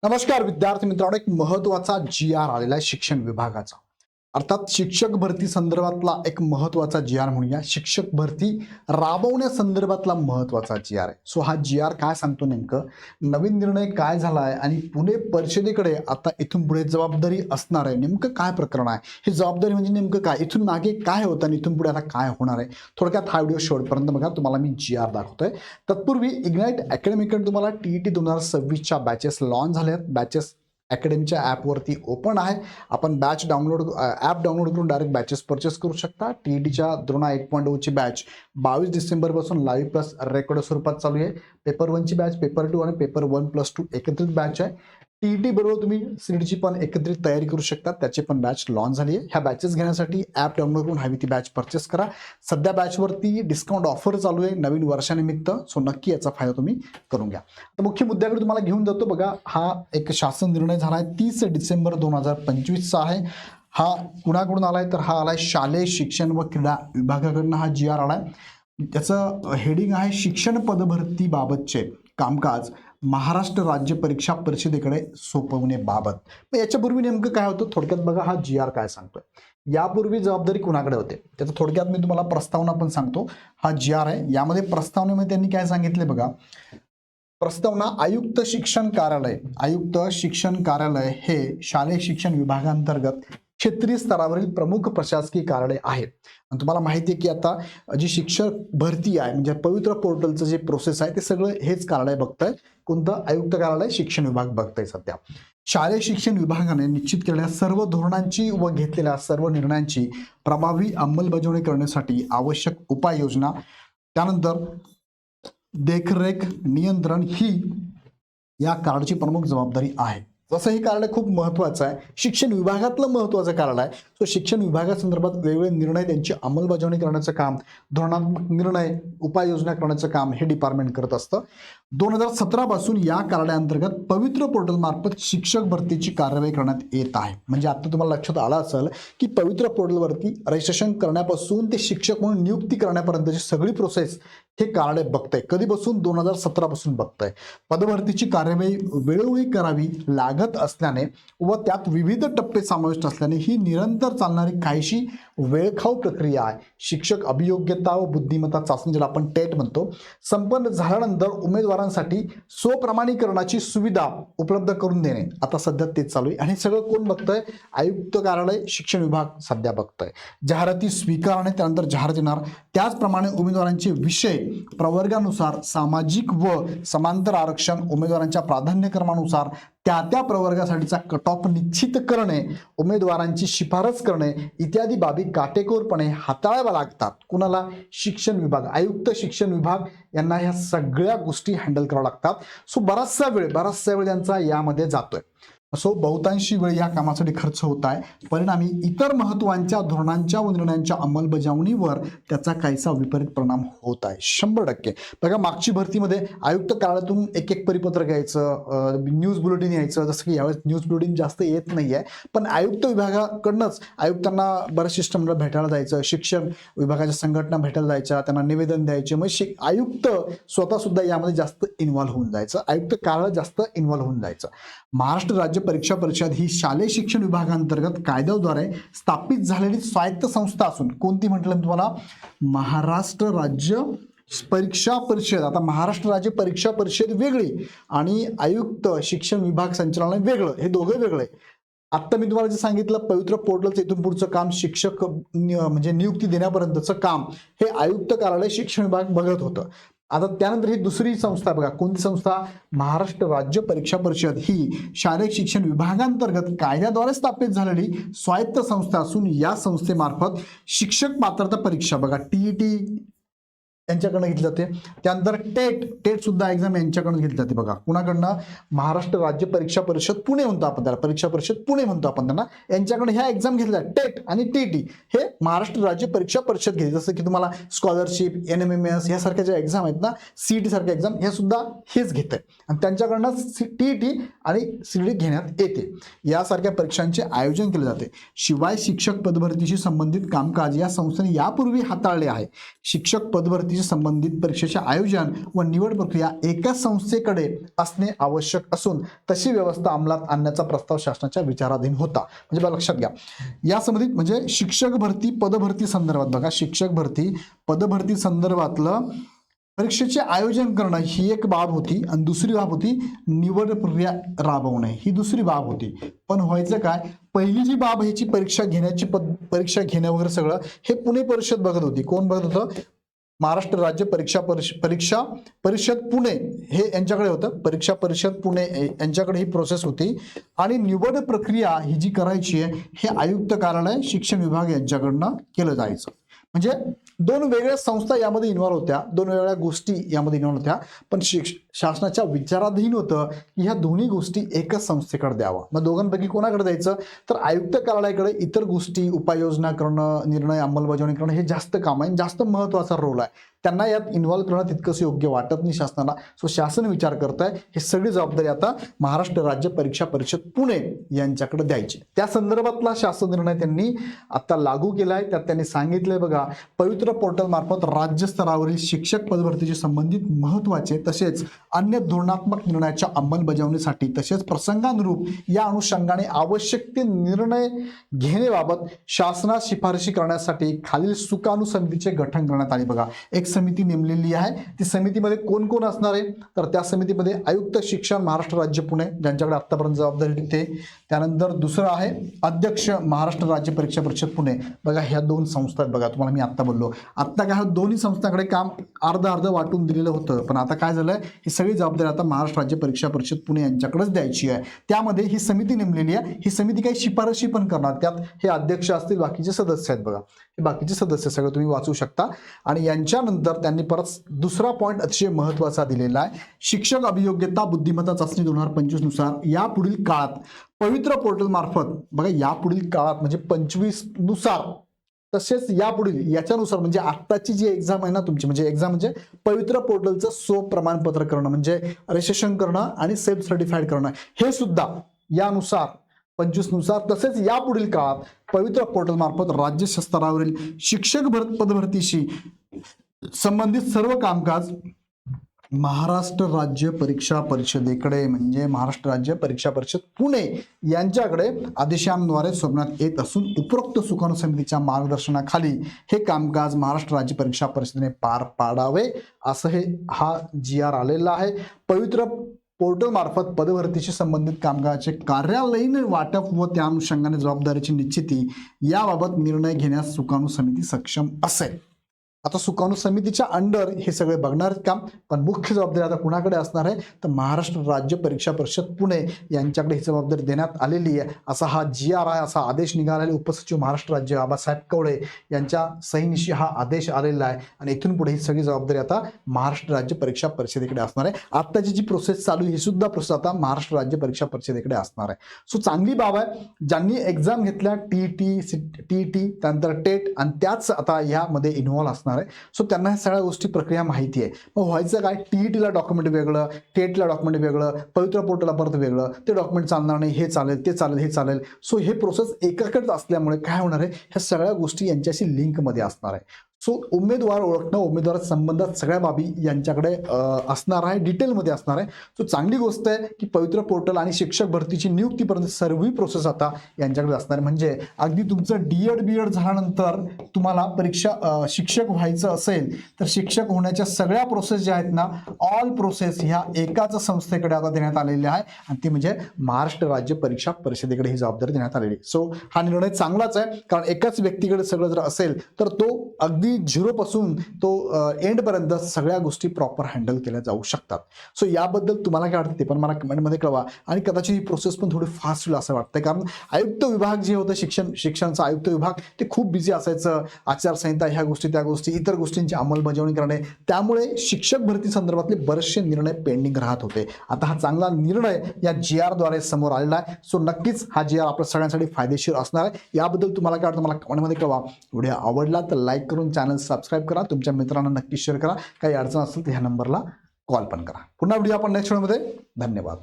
नमस्कार विद्यार्थी मित्रांनो, एक महत्वाचा जी आर आलेला आहे शिक्षण विभागाचा. अर्थात शिक्षक भरती संदर्भातला एक महत्वाचा जी आर म्हणूया. शिक्षक भरती राबवण्यासंदर्भातला महत्वाचा जी आर आहे. सो हा जी आर काय सांगतो, नेमकं नवीन निर्णय काय झाला आहे आणि पुणे परिषदेकडे आता इथून पुढे जबाबदारी असणार आहे. नेमकं काय प्रकरण आहे, ही जबाबदारी म्हणजे नेमकं काय, इथून मागे काय होतं आणि इथून पुढे आता काय होणार आहे. थोडक्यात हा व्हिडिओ शेवटपर्यंत बघा, तुम्हाला मी जी आर दाखवतोय. तत्पूर्वी इग्नाइट अकॅडमीकडे तुम्हाला टीईटी 2026च्या बॅचेस लॉन्च झाल्या आहेत. बॅचेस अकॅडमीच्या ॲपवरती ओपन आहे. आपण ॲप डाउनलोड करून डायरेक्ट बॅचेस परचेस करू शकता. टीईटीच्या द्रोणा 8.0ची बॅच 22 डिसेंबरपासून लाईव्ह प्लस रेकॉर्ड स्वरूपात चालू आहे. पेपर 1ची बॅच, पेपर 2 आणि पेपर 1+2 एकत्रित बॅच आहे. टीईटी बरोबर तुम्ही सीईटीची पण एकत्रित तयारी करू शकता. त्याची पण बॅच लॉन्च झाली आहे. ह्या बॅचेस घेण्यासाठी ॲप डाउनलोड करून हवी ती बॅच परचेस करा. सध्या बॅचवरती डिस्काउंट ऑफर चालू आहे नवीन वर्षानिमित्त. सो नक्की याचा फायदा तुम्ही करून घ्या. तर मुख्य मुद्द्याकडे तुम्हाला घेऊन जातो. बघा, हा एक शासन निर्णय झाला आहे 30 डिसेंबर 2025चा आहे. हा कुणाकडून आलाय, तर हा आलाय शालेय शिक्षण व क्रीडा विभागाकडनं हा जी.आर. आलाय. त्याचं हेडिंग आहे शिक्षण पदभरतीबाबतचे कामकाज महाराष्ट्र राज्य परीक्षा परिषदेकडे सोपवण्याबाबत. मग याच्यापूर्वी नेमकं काय होतं, थोडक्यात बघा हा जी.आर. काय सांगतोय. यापूर्वी जबाबदारी कुणाकडे होते त्याचं थोडक्यात मी तुम्हाला प्रस्तावना पण सांगतो. हा जी.आर. आहे. यामध्ये प्रस्तावनेमध्ये त्यांनी काय सांगितले बघा. प्रस्तावना आयुक्त शिक्षण कार्यालय हे शालेय शिक्षण विभागांतर्गत क्षेत्रीय स्तरावरील प्रमुख प्रशासकीय कार्यालय आहे. आणि तुम्हाला माहिती आहे की आता जी शिक्षक भरती आहे, म्हणजे पवित्र पोर्टलचं जे प्रोसेस आहे ते सगळं हेच कार्यालय बघतंय. कोणतं? आयुक्त कार्यालय शिक्षण विभाग बघतंय सध्या. शालेय शिक्षण विभागाने निश्चित केलेल्या सर्व धोरणांची व घेतलेल्या सर्व निर्णयांची प्रभावी अंमलबजावणी करण्यासाठी आवश्यक उपाययोजना, त्यानंतर देखरेख, नियंत्रण ही या कार्डची प्रमुख जबाबदारी आहे. जसं हे कार्ड खूप महत्वाचं आहे, शिक्षण विभागातलं महत्वाचं कार्ड आहे. तो शिक्षण विभागासंदर्भात वेगवेगळे निर्णय, त्यांची अंमलबजावणी करण्याचं काम, धोरणात्मक निर्णय, उपाययोजना करण्याचं काम हे डिपार्टमेंट करत असतं. 2017 पासून या कार्यालयाअंतर्गत पवित्र पोर्टल मार्फत शिक्षक भरतीची कार्यवाही करण्यात येत आहे. म्हणजे आता तुम्हाला लक्षात आलं असेल की पवित्र पोर्टलवरती रजिस्ट्रेशन करण्यापासून ते शिक्षक म्हणून नियुक्ती करण्यापर्यंतची सगळी प्रोसेस हे कार्यालय बघतंय. कधीपासून? 2017 पासून बघतंय. पदभरतीची कार्यवाही वेळोवेळी करावी लागत असल्याने व त्यात विविध टप्पे समाविष्ट असल्याने ही निरंतर चालणारी काहीशी वेळखाऊ प्रक्रिया आहे. शिक्षक अभियोग्यता व बुद्धिमत्ता चाचणी, ज्याला आपण टेट म्हणतो, संपन्न झाल्यानंतर उमेदवारांसाठी स्वप्रमाणीकरणाची सुविधा उपलब्ध करून देणे, आता सध्या तेच चालू आहे. आणि सगळं कोण बघतंय? आयुक्त कार्यालय शिक्षण विभाग सध्या बघतंय. जाहिराती स्वीकारणे, त्यानंतर जाहिरात येणार. त्याचप्रमाणे उमेदवारांचे विषय प्रवर्गानुसार सामाजिक व समांतर आरक्षण, उमेदवारांच्या प्राधान्यक्रमानुसार त्या प्रवर्गासाठीचा कट ऑफ निश्चित करणे, उमेदवारांची शिफारस करणे इत्यादी बाबी काटेकोरपणे हाताळाव्या लागतात. कुणाला? शिक्षण विभाग, आयुक्त शिक्षण विभाग यांना ह्या सगळ्या गोष्टी हँडल कराव्या लागतात. सो बराचसा वेळ त्यांचा यामध्ये जातोय. सो बहुतांशी वेळ या कामासाठी खर्च होत आहे. परिणामी इतर महत्वाच्या धोरणांच्या व निर्णयांच्या अंमलबजावणीवर त्याचा काहीसा विपरीत परिणाम होत आहे 100%. बघा, मागची भरतीमध्ये आयुक्त कार्यालयातून एक परिपत्रक यायचं, न्यूज बुलेटिन यायचं. जसं की यावेळेस न्यूज बुलेटिन जास्त येत नाहीये, पण आयुक्त विभागाकडनंच आयुक्तांना बऱ्याच शिष्टमंडळ भेटायला जायचं, शिक्षण विभागाच्या संघटना भेटायला जायच्या, त्यांना निवेदन द्यायचे. मग आयुक्त स्वतः सुद्धा यामध्ये जास्त इन्व्हॉल्व्ह होऊन जायचं, आयुक्त कार्यालय जास्त इन्व्हॉल्व्ह होऊन जायचं. महाराष्ट्र राज्य परीक्षा परिषद ही शालेय शिक्षण विभागांतर्गत कायद्याद्वारे स्थापित झालेली स्वायत्त संस्था असून, कोणती म्हटलं तुम्हाला? महाराष्ट्र राज्य परीक्षा परिषद. आता महाराष्ट्र राज्य परीक्षा परिषद वेगळी आणि आयुक्त शिक्षण विभाग संचालनालय वेगळं, हे दोघं वेगळे. आता मी तुम्हाला जे सांगितलं पवित्र पोर्टलचं इथून पुढचं काम, शिक्षक म्हणजे नियुक्ती देण्यापर्यंतचं काम हे आयुक्त कार्यालय शिक्षण विभाग बघत होतं. आता त्यानंतर ही दुसरी संस्था बघा, कोणती संस्था? महाराष्ट्र राज्य परीक्षा परिषद ही शालेय शिक्षण विभागांतर्गत कायद्याद्वारे स्थापित झालेली स्वायत्त संस्था असून या संस्थेमार्फत शिक्षक पात्रता परीक्षा बघा, टीईटी यांच्याकडनं घेतली जाते. त्यानंतर टेट सुद्धा एक्झाम यांच्याकडून घेतली जाते. बघा, कुणाकडनं? महाराष्ट्र राज्य परीक्षा परिषद पुणे म्हणतो आपण त्याला, परीक्षा परिषद पुणे म्हणतो आपण त्यांना. यांच्याकडे ह्या एक्झाम घेतल्या, टेट आणि टीईटी हे महाराष्ट्र राज्य परीक्षा परिषद घेते. जसं की तुम्हाला स्कॉलरशिप, NMMS यासारख्या ज्या एक्झाम आहेत ना, सीईटी सारख्या एक्झाम, हे सुद्धा हेच घेत आहे. आणि त्यांच्याकडनं टीईटी आणि सीईटी घेण्यात येते. यासारख्या परीक्षांचे आयोजन केले जाते. शिवाय शिक्षक पदभरतीशी संबंधित कामकाज या संस्थेने यापूर्वी हाताळले आहे. शिक्षक पदभरती भरतीशी संबंधित परीक्षेचे आयोजन व निवड प्रक्रिया एकाच संस्थेकडे असणे आवश्यक असून तशी व्यवस्था अंमलात आणण्याचा प्रस्ताव शासनाच्या विचाराधीन होता. म्हणजे बघा लक्षात घ्या, या संबंधित म्हणजे शिक्षक भरती पदभरती संदर्भात बघा, शिक्षक भरती पदभरती संदर्भातलं परीक्षेचे आयोजन करणं ही एक बाब होती आणि दुसरी बाब होती निवड प्रक्रिया राबवणे, ही दुसरी बाब होती. पण व्हायचं काय, पहिली जी बाब ह्याची परीक्षा घेण्याची परीक्षा घेणं वगैरे सगळं हे पुणे परिषद बघत होती. कोण बघत होतं? महाराष्ट्र राज्य परीक्षा परिषद पुणे हे यांच्याकडे होतं. परीक्षा परिषद पुणे यांच्याकडे ही प्रोसेस होती आणि निवड प्रक्रिया ही जी करायची आहे हे आयुक्त कार्यालय शिक्षण विभाग यांच्याकडनं केलं जायचं. म्हणजे दोन वेगळ्या संस्था यामध्ये इन्व्हॉल्व्ह होत्या, दोन वेगळ्या गोष्टी यामध्ये इन्व्हॉल्व्ह होत्या. पण शासनाच्या विचाराधीन होतं की ह्या दोन्ही गोष्टी एकच संस्थेकडे द्यावा. मग दोघांपैकी कोणाकडे द्यायचं, तर आयुक्त कार्यालयाकडे इतर गोष्टी उपाययोजना करणं, निर्णय अंमलबजावणी करणं हे जास्त काम आहे, जास्त महत्त्वाचा रोल आहे. त्यांना यात इन्व्हॉल्व्ह करणं तितकंसं योग्य वाटत नाही शासनाला. सो शासन विचार करत आहे ही सगळी जबाबदारी आता महाराष्ट्र राज्य परीक्षा परिषद पुणे यांच्याकडे द्यायची. त्या संदर्भातला शासन निर्णय त्यांनी आता लागू केलाय. त्यात त्यांनी सांगितलंय बघा, पवित्र पोर्टल मार्फत राज्य स्तरावरील शिक्षक पदभरतीशी संबंधित महत्त्वाचे तसेच अन्य धोरणात्मक निर्णयाच्या अंमलबजावणीसाठी तसेच प्रसंगानुरूप या अनुषंगाने आवश्यक ते निर्णय घेण्याबाबत शासनास शिफारशी करण्यासाठी खालील सुकाणू समितीचे गठन करण्यात आले. बघा, एक समिती नेमलेली आहे. ती समितीमध्ये कोण कोण असणार आहे, तर त्या समितीमध्ये आयुक्त शिक्षण महाराष्ट्र राज्य पुणे ज्यांच्याकडे आतापर्यंत जबाबदारी होती, त्यानंतर दुसरं आहे अध्यक्ष महाराष्ट्र राज्य परीक्षा परिषद पुणे. बघा, ह्या दोन संस्था आहेत. बघा, तुम्हाला मी आता बोललो, आता काय दोन्ही संस्थांकडे काम अर्ध वाटून दिलेलं होतं, पण आता काय झालंय, ही सगळी जबाबदारी आता महाराष्ट्र राज्य परीक्षा परिषद पुणे यांच्याकडेच द्यायची आहे. त्यामध्ये ही समिती नेमलेली आहे. ही समिती काही शिफारशी पण करणार. त्यात हे अध्यक्ष असतील, बाकीचे सदस्य आहेत. बघा, हे बाकीचे सदस्य सगळं तुम्ही वाचू शकता. आणि यांच्यानंतर त्यांनी परत दुसरा पॉईंट अतिशय महत्त्वाचा दिलेला आहे, शिक्षक अभियोग्यता बुद्धिमत्ता चाचणी 2025 नुसार यापुढील काळात पवित्र पोर्टल मार्फत, बघा यापुढील काळात म्हणजे 25 नुसार, तसेच यापुढील याच्यानुसार म्हणजे आत्ताची जी एक्झाम आहे ना तुमची, म्हणजे एक्झाम म्हणजे पवित्र पोर्टलचं प्रमाणपत्र करणं म्हणजे रजिस्ट्रेशन करणं आणि सेल्फ सर्टिफाईड करणं, हे सुद्धा यानुसार 25 नुसार तसेच यापुढील काळात पवित्र पोर्टल मार्फत राज्य स्तरावरील शिक्षक पदभरतीशी संबंधित सर्व कामकाज महाराष्ट्र राज्य परीक्षा परिषदेकडे म्हणजे महाराष्ट्र राज्य परीक्षा परिषद पुणे यांच्याकडे आदेशांद्वारे सोडण्यात येत असून उपरोक्त सुकाणू समितीच्या मार्गदर्शनाखाली हे कामकाज महाराष्ट्र राज्य परीक्षा परिषदेने पार पाडावे असं हा GR आलेला आहे. पवित्र पोर्टल मार्फत पदभरतीशी संबंधित कामगाराचे कार्यालयीन वाटप व त्या अनुषंगाने जबाबदारीची निश्चिती याबाबत निर्णय घेण्यास सुकाणू समिती सक्षम असेल. आता सुकाणू समितीच्या अंडर हे सगळे बघणार काम, पण मुख्य जबाबदारी आता कुणाकडे असणार आहे, तर महाराष्ट्र राज्य परीक्षा परिषद पुणे यांच्याकडे ही जबाबदारी देण्यात आलेली आहे. असा हा GR आहे, असा आदेश निघालेला. उपसचिव महाराष्ट्र राज्य बाबासाहेब कवळे यांच्या सहीनिशी हा आदेश आलेला आहे आणि इथून पुढे ही सगळी जबाबदारी आता महाराष्ट्र राज्य परीक्षा परिषदेकडे असणार आहे. आत्ताची जी प्रोसेस चालू आहे ही सुद्धा प्रोसेस आता महाराष्ट्र राज्य परीक्षा परिषदेकडे असणार आहे. सो चांगली बाब आहे. ज्यांनी एक्झाम घेतल्या TET त्यानंतर टेट आणि त्याच आता यामध्ये इन्व्हॉल्व असणार आहे, सो त्यांना ह्या सगळ्या गोष्टी प्रक्रिया माहिती आहे. मग व्हायचं काय, TETला डॉक्युमेंट वेगळं, टेटला डॉक्युमेंट वेगळं, पवित्र पोर्टलला परत वेगळं, ते डॉक्युमेंट चालणार नाही, हे चालेल, ते चालेल, हे चालेल. सो हे प्रोसेस एकाकडेच असल्यामुळे काय होणार आहे, ह्या सगळ्या गोष्टी यांच्याशी लिंकमध्ये असणार आहे. सो उमेदवार ओळखणं, उमेदवार संबंधात सगळ्या बाबी यांच्याकडे असणार आहे, डिटेलमध्ये असणार आहे. सो चांगली गोष्ट आहे की पवित्र पोर्टल आणि शिक्षक भरतीची नियुक्तीपर्यंत सर्व प्रोसेस आता यांच्याकडे असणार आहे. म्हणजे अगदी तुमचं B.Ed झाल्यानंतर तुम्हाला परीक्षा शिक्षक व्हायचं असेल तर शिक्षक होण्याच्या सगळ्या प्रोसेस ज्या आहेत ना, ऑल प्रोसेस ह्या एकाच संस्थेकडे आता देण्यात आलेल्या आहे आणि ती म्हणजे महाराष्ट्र राज्य परीक्षा परिषदेकडे ही जबाबदारी देण्यात आलेली. सो हा निर्णय चांगलाच आहे, कारण एकाच व्यक्तीकडे सगळं जर असेल तर तो अगदी 0 पासून तो एंड पर्यंत सगळ्या गोष्टी प्रॉपर हँडल केल्या जाऊ शकतात. सो याबद्दल तुम्हाला काय वाटतं ते पण मला कमेंटमध्ये कळवा. आणि कदाचित ही प्रोसेस पण थोडी फास्ट होईल असं वाटतं, कारण आयुक्त विभाग जे होतं शिक्षणचा आयुक्त विभाग ते खूप बिझी असायचं. आचारसंहिता, ह्या गोष्टी, त्या गोष्टी, इतर गोष्टींची अंमलबजावणी करणे, त्यामुळे शिक्षक भरती संदर्भातले बरेचसे निर्णय पेंडिंग राहत होते. आता हा चांगला निर्णय या GR द्वारे समोर आलेला आहे. सो नक्कीच हा GR आपल्या सगळ्यांसाठी फायदेशीर असणार आहे. याबद्दल तुम्हाला काय वाटतं मला कमेंटमध्ये कळवा. व्हिडिओ आवडला तर लाईक करून चॅनल सबस्क्राईब करा. तुमच्या मित्रांना नक्की शेअर करा. काही अडचण असेल तर ह्या नंबरला कॉल पण करा. पुन्हा व्हिडिओ आपण नेक्स्ट व्हिडिओमध्ये. धन्यवाद.